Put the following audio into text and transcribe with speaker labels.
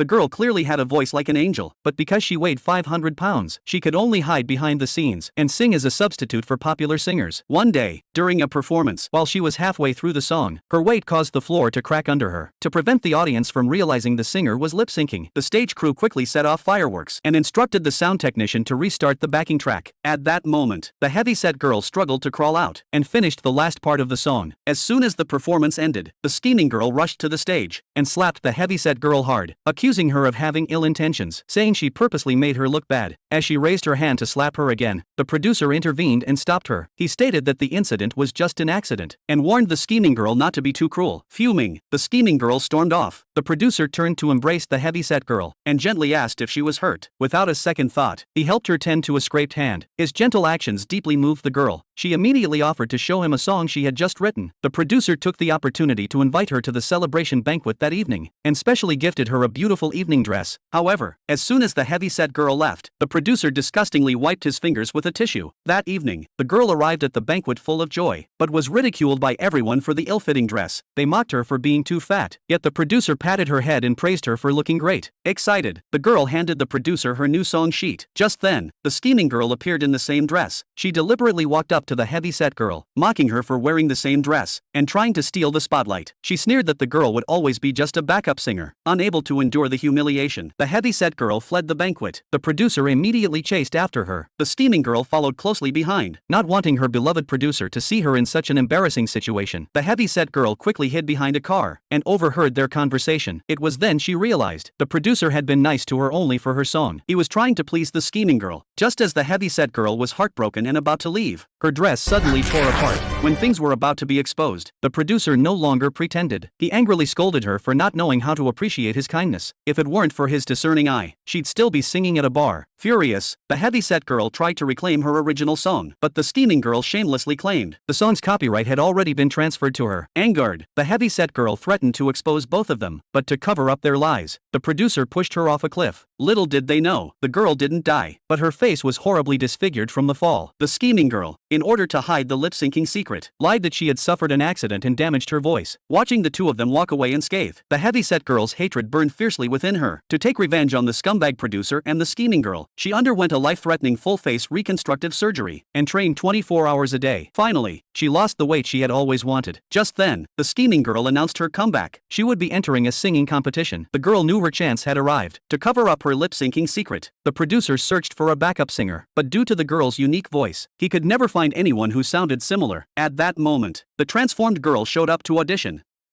Speaker 1: The girl clearly had a voice like an angel, but because she weighed 500 pounds, she could only hide behind the scenes and sing as a substitute for popular singers. One day, during a performance, while she was halfway through the song, her weight caused the floor to crack under her. To prevent the audience from realizing the singer was lip-syncing, the stage crew quickly set off fireworks and instructed the sound technician to restart the backing track. At that moment, the heavyset girl struggled to crawl out and finished the last part of the song. As soon as the performance ended, the scheming girl rushed to the stage and slapped the heavyset girl hard, accusing her of having ill intentions, saying she purposely made her look bad. As she raised her hand to slap her again, the producer intervened and stopped her. He stated that the incident was just an accident and warned the scheming girl not to be too cruel. Fuming, the scheming girl stormed off. The producer turned to embrace the heavyset girl and gently asked if she was hurt. Without a second thought, he helped her tend to a scraped hand. His gentle actions deeply moved the girl. She immediately offered to show him a song she had just written. The producer took the opportunity to invite her to the celebration banquet that evening and specially gifted her a beautiful evening dress. However, as soon as the heavyset girl left, the producer disgustingly wiped his fingers with a tissue. That evening, the girl arrived at the banquet full of joy, but was ridiculed by everyone for the ill-fitting dress. They mocked her for being too fat, yet the producer patted her head and praised her for looking great. Excited, the girl handed the producer her new song sheet. Just then, the scheming girl appeared in the same dress. She deliberately walked up to the heavyset girl, mocking her for wearing the same dress and trying to steal the spotlight. She sneered that the girl would always be just a backup singer. Unable to endure the humiliation, the heavyset girl fled the banquet. The producer immediately chased after her. The scheming girl followed closely behind, not wanting her beloved producer to see her in such an embarrassing situation. The heavyset girl quickly hid behind a car and overheard their conversation. It was then she realized the producer had been nice to her only for her song. He was trying to please the scheming girl. Just as the heavyset girl was heartbroken and about to leave, her dress suddenly tore apart. When things were about to be exposed, the producer no longer pretended. He angrily scolded her for not knowing how to appreciate his kindness. If it weren't for his discerning eye, she'd still be singing at a bar. Furious, the heavyset girl tried to reclaim her original song, but the scheming girl shamelessly claimed the song's copyright had already been transferred to her. Angered, the heavyset girl threatened to expose both of them, but to cover up their lies, the producer pushed her off a cliff. Little did they know, the girl didn't die, but her face was horribly disfigured from the fall. The scheming girl, in order to hide the lip-syncing secret, lied that she had suffered an accident and damaged her voice. Watching the two of them walk away unscathed, the heavyset girl's hatred burned fiercely within her. To take revenge on the scumbag producer and the scheming girl, she underwent a life-threatening full-face reconstructive surgery and trained 24 hours a day. Finally, she lost the weight she had always wanted. Just then, the scheming girl announced her comeback. She would be entering a singing competition. The girl knew her chance had arrived. To cover up her lip-syncing secret, the producer searched for a backup singer, but due to the girl's unique voice, he could never find anyone who sounded similar. At that moment, the transformed girl showed up to audition.